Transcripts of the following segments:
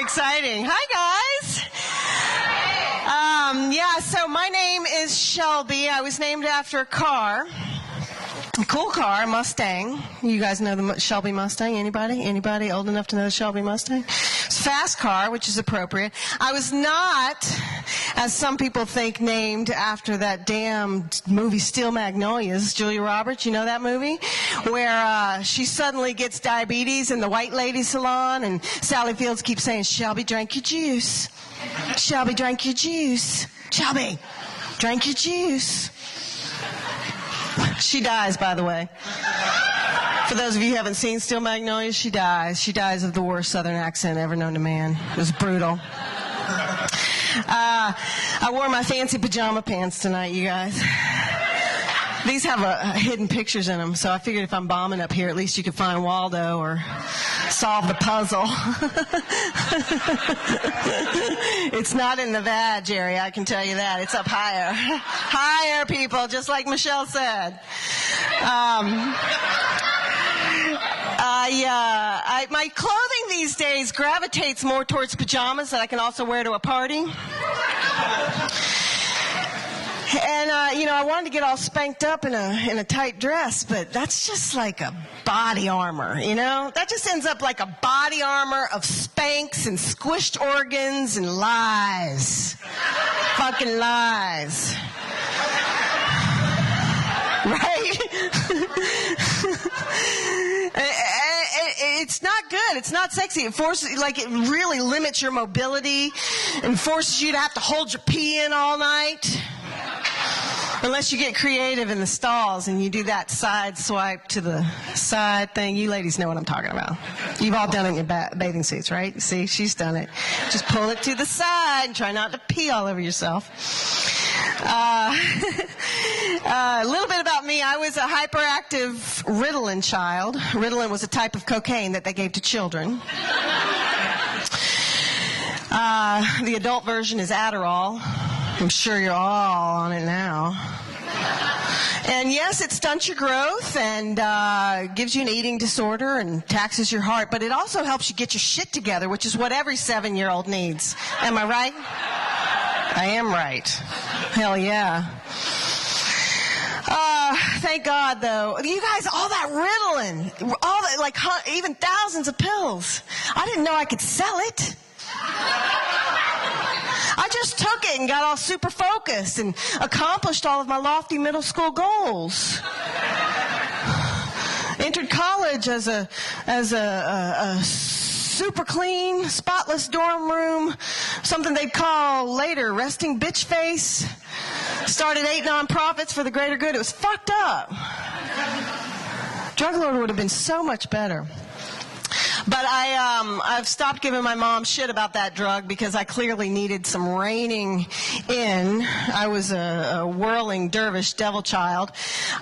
Exciting. Hi, guys. So my name is Shelby. I was named after a car. A cool car, Mustang. You guys know the Shelby Mustang? Anybody? Anybody old enough to know the Shelby Mustang? It's a fast car, which is appropriate. I was not, as some people think, named after that damn movie Steel Magnolias. Julia Roberts, you know that movie? Where she suddenly gets diabetes in the white lady salon, and Sally Fields keeps saying, "Shelby, drank your juice. Shelby, drank your juice. Shelby, drank your juice." She dies, by the way. For those of you who haven't seen Steel Magnolias, she dies. She dies of the worst Southern accent ever known to man. It was brutal. I wore my fancy pajama pants tonight, you guys. These have hidden pictures in them, so I figured if I'm bombing up here, at least you could find Waldo or solve the puzzle. It's not in the vag area, I can tell you that. It's up higher. Higher, people, just like Michelle said. My clothing these days gravitates more towards pajamas that I can also wear to a party. And, I wanted to get all spanked up in a tight dress, but that's just like a body armor, That just ends up like a body armor of Spanx and squished organs and lies. Fucking lies. Right? It's not good. It's not sexy. It it really limits your mobility and forces you to have to hold your pee in all night. Unless you get creative in the stalls and you do that side swipe to the side thing. You ladies know what I'm talking about. You've all done it in your bathing suits, right? See, she's done it. Just pull it to the side and try not to pee all over yourself. A little bit about me. I was a hyperactive Ritalin child. Ritalin was a type of cocaine that they gave to children. The adult version is Adderall. I'm sure you're all on it now. And yes, it stunts your growth and gives you an eating disorder and taxes your heart, but it also helps you get your shit together, which is what every 7-year-old needs. Am I right? I am right. Hell yeah. Thank God, though. You guys, all that Ritalin, all that, even thousands of pills. I didn't know I could sell it. I just took it and got all super focused and accomplished all of my lofty middle school goals. Entered college as a super clean, spotless dorm room, something they'd call later resting bitch face. Started 8 nonprofits for the greater good. It was fucked up. Drug lord would have been so much better. But I've stopped giving my mom shit about that drug because I clearly needed some reining in. I was a whirling dervish devil child.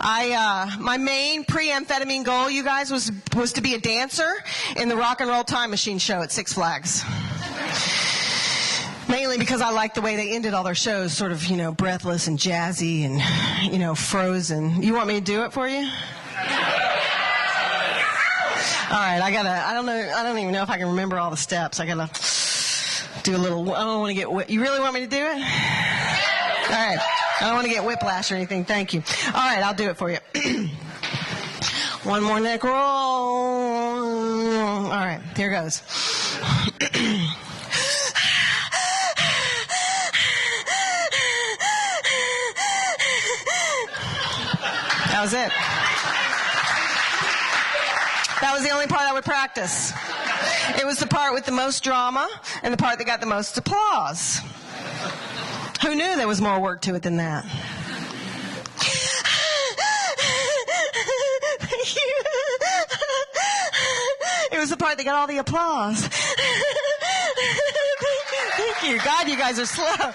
My main pre-amphetamine goal, you guys, was to be a dancer in the Rock and Roll Time Machine show at Six Flags. Mainly because I liked the way they ended all their shows, sort of, breathless and jazzy and, frozen. You want me to do it for you? All right, I don't even know if I can remember all the steps. I gotta do a little, I don't want to get, you really want me to do it? All right, I don't want to get whiplash or anything, thank you. All right, I'll do it for you. One more neck roll. All right, here goes. That was it. That was the only part I would practice. It was the part with the most drama and the part that got the most applause. Who knew there was more work to it than that? Thank you. It was the part that got all the applause. Thank you. God, you guys are slow.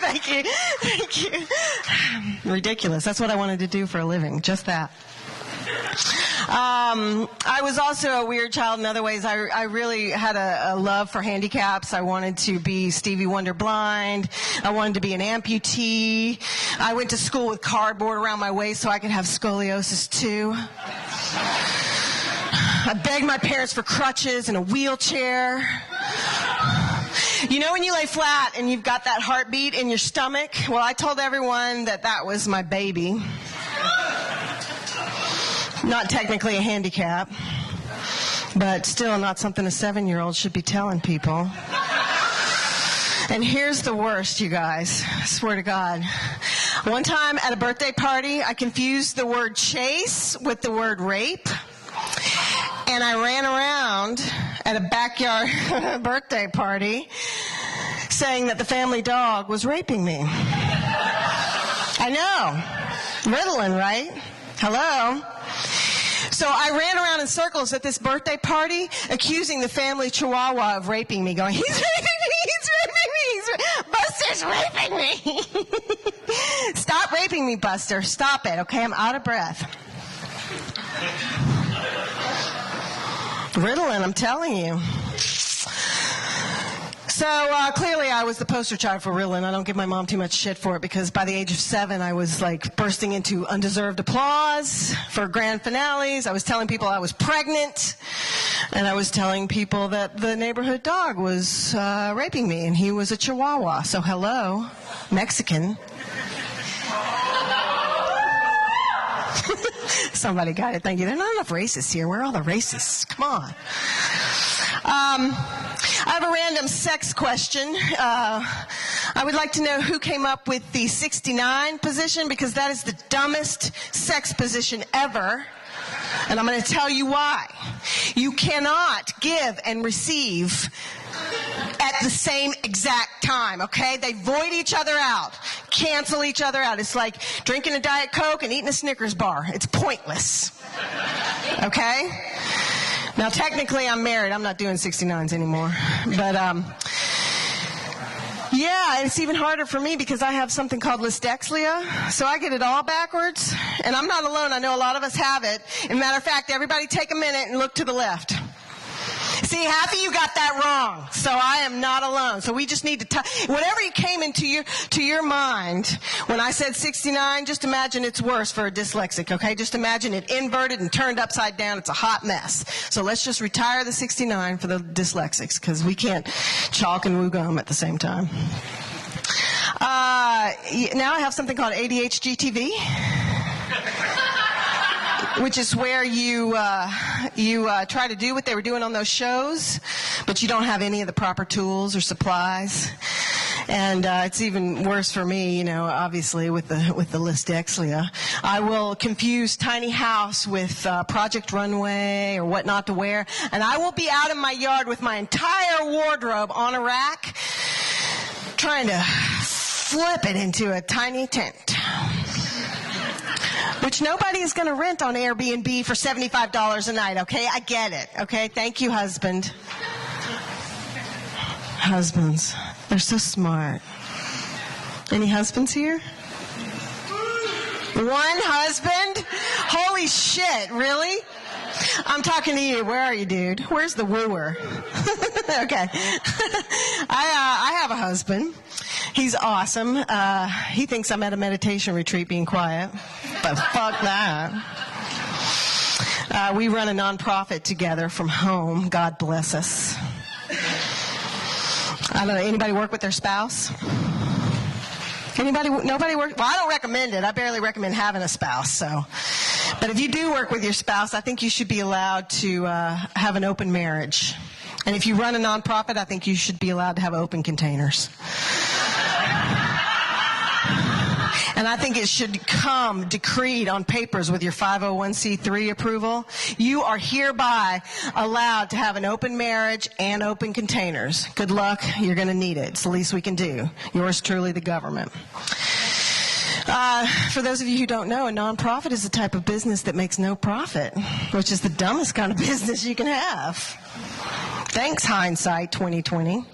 Thank you. Ridiculous. That's what I wanted to do for a living. Just that. I was also a weird child in other ways. I really had a love for handicaps. I wanted to be Stevie Wonder blind. I wanted to be an amputee. I went to school with cardboard around my waist so I could have scoliosis too. I begged my parents for crutches and a wheelchair. You know when you lay flat and you've got that heartbeat in your stomach? Well, I told everyone that that was my baby. Not technically a handicap, but still not something a 7-year-old should be telling people. And here's the worst, you guys. I swear to God. One time at a birthday party, I confused the word chase with the word rape. And I ran around at a backyard birthday party saying that the family dog was raping me. I know. Ritalin, right? Hello? So I ran around in circles at this birthday party accusing the family chihuahua of raping me, going, he's raping me, he's raping me, Buster's raping me. Stop raping me, Buster. Stop it, okay? I'm out of breath. Ritalin, I'm telling you. So clearly I was the poster child for Ritalin. I don't give my mom too much shit for it because by the age of 7 I was like bursting into undeserved applause for grand finales. I was telling people I was pregnant, and I was telling people that the neighborhood dog was raping me, and he was a chihuahua. So hello, Mexican. Somebody got it. Thank you. There are not enough racists here. Where are all the racists? Come on. I have a random sex question. I would like to know who came up with the 69 position, because that is the dumbest sex position ever. And I'm going to tell you why. You cannot give and receive at the same exact time, okay? They void each other out, cancel each other out. It's like drinking a Diet Coke and eating a Snickers bar. It's pointless, okay? Now, technically, I'm married. I'm not doing 69s anymore. But, yeah, it's even harder for me because I have something called lysdexlia, so I get it all backwards. And I'm not alone. I know a lot of us have it. As a matter of fact, everybody take a minute and look to the left. See, half of you got that wrong, so I am not alone. So we just need to whatever came into your mind when I said 69, just imagine it's worse for a dyslexic, okay? Just imagine it inverted and turned upside down. It's a hot mess. So let's just retire the 69 for the dyslexics, because we can't chalk and woo gum at the same time. Now I have something called ADHD TV. Which is where you try to do what they were doing on those shows, but you don't have any of the proper tools or supplies. And it's even worse for me, you know, obviously with the lysdexlia. I will confuse tiny house with Project Runway or what not to wear, and I will be out in my yard with my entire wardrobe on a rack, trying to flip it into a tiny tent, which nobody is going to rent on Airbnb for $75 a night, okay? I get it, okay? Thank you, husband. Husbands, they're so smart. Any husbands here? One husband? Holy shit, really? I'm talking to you. Where are you, dude? Where's the wooer? Okay. I have a husband. He's awesome. He thinks I'm at a meditation retreat being quiet, but fuck that. We run a nonprofit together from home. God bless us. I don't know. Anybody work with their spouse? Anybody? Nobody work? Well, I don't recommend it. I barely recommend having a spouse. So, but if you do work with your spouse, I think you should be allowed to have an open marriage. And if you run a nonprofit, I think you should be allowed to have open containers. And I think it should come decreed on papers with your 501c3 approval. You are hereby allowed to have an open marriage and open containers. Good luck. You're going to need it. It's the least we can do. Yours truly, the government. For those of you who don't know, a nonprofit is a type of business that makes no profit, which is the dumbest kind of business you can have. Thanks, hindsight 2020.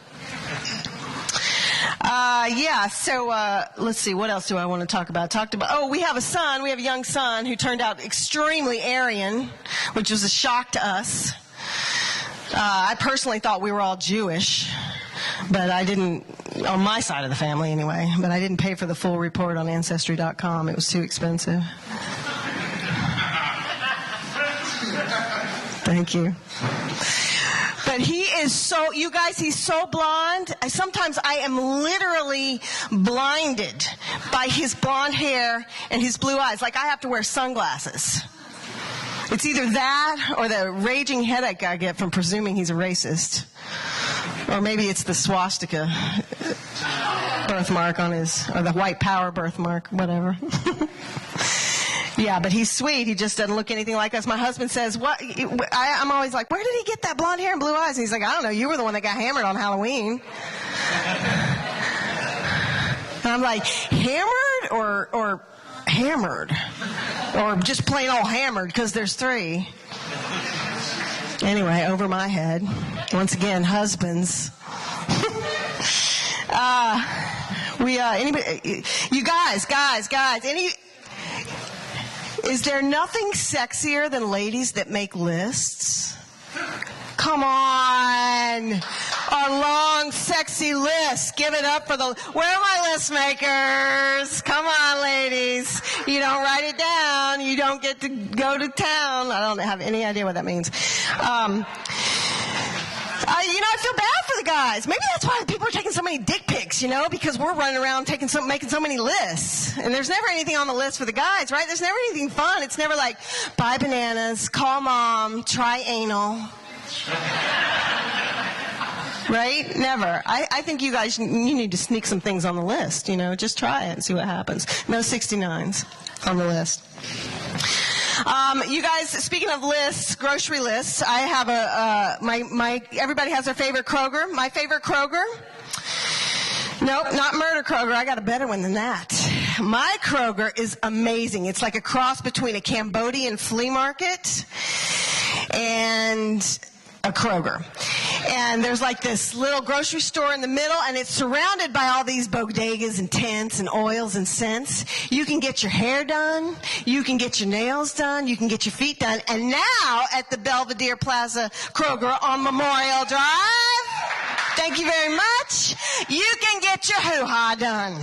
So let's see, what else do I want to talk about? We have a young son who turned out extremely Aryan, which was a shock to us. I personally thought we were all Jewish, but I didn't, on my side of the family anyway, but I didn't pay for the full report on Ancestry.com. It was too expensive. Thank you. But But he is so, you guys, he's so blonde. Sometimes I am literally blinded by his blonde hair and his blue eyes. Like I have to wear sunglasses. It's either that or the raging headache I get from presuming he's a racist. Or maybe it's the swastika birthmark on his, or the white power birthmark, whatever. Yeah, but he's sweet. He just doesn't look anything like us. My husband says, "What?" I'm always like, "Where did he get that blonde hair and blue eyes?" And he's like, "I don't know. You were the one that got hammered on Halloween." And I'm like, "Hammered or hammered? Or just plain old hammered, because there's 3. Anyway, over my head. Once again, husbands. Anybody, you guys, is there nothing sexier than ladies that make lists? Come on. Our long, sexy list. Give it up for the... Where are my list makers? Come on, ladies. You don't write it down. You don't get to go to town. I don't have any idea what that means. I feel bad for the guys. Maybe that's why people are taking so many dick pics, because we're running around making so many lists. And there's never anything on the list for the guys, right? There's never anything fun. It's never like, buy bananas, call mom, try anal. Right? Never. I think you guys, you need to sneak some things on the list, just try it and see what happens. No 69s on the list. You guys, speaking of lists, grocery lists, I have everybody has their favorite Kroger. My favorite Kroger? Nope, not Murder Kroger. I got a better one than that. My Kroger is amazing. It's like a cross between a Cambodian flea market and a Kroger. And there's like this little grocery store in the middle, and it's surrounded by all these bodegas and tents and oils and scents. You can get your hair done. You can get your nails done. You can get your feet done. And now at the Belvedere Plaza Kroger on Memorial Drive, thank you very much, you can get your hoo-ha done.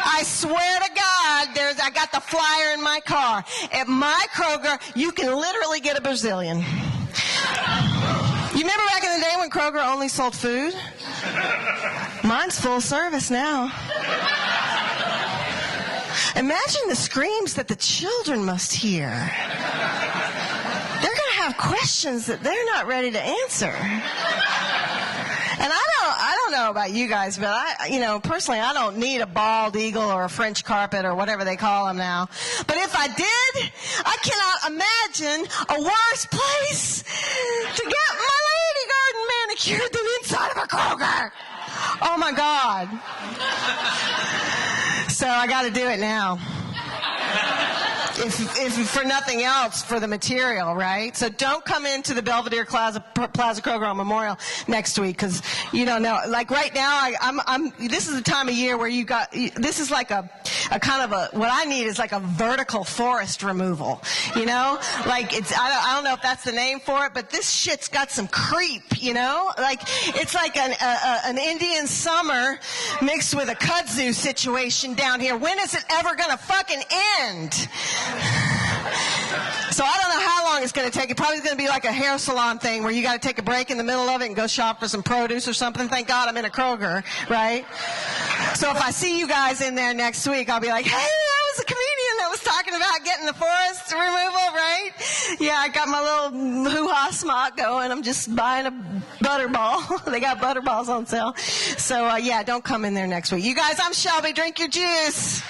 I swear to God, I got the flyer in my car. At my Kroger, you can literally get a Brazilian. You remember back in the day when Kroger only sold food? Mine's full service now. Imagine the screams that the children must hear. They're going to have questions that they're not ready to answer. And I don't know about you guys, but personally, I don't need a bald eagle or a French carpet or whatever they call them now. But if I did, I cannot imagine a worse place to get my lady garden manicured than inside of a Kroger. Oh my God. So I got to do it now. If for nothing else, for the material, right? So don't come into the Belvedere Plaza Kroger on Memorial next week, because you don't know. Like right now, this is the time of year where this is like a kind of what I need is like a vertical forest removal, Like I don't know if that's the name for it, but this shit's got some creep, Like it's like an Indian summer mixed with a kudzu situation down here. When is it ever gonna fucking end? So I don't know how long it's going to take. It's probably going to be like a hair salon thing where you got to take a break in the middle of it and go shop for some produce or something. Thank God I'm in a Kroger, right? So if I see you guys in there next week, I'll be like, hey, that was a comedian that was talking about getting the forest removal, right? Yeah, I got my little hoo-ha smock going. I'm just buying a butterball. They got butterballs on sale. So, don't come in there next week. You guys, I'm Shelby. Drink your juice.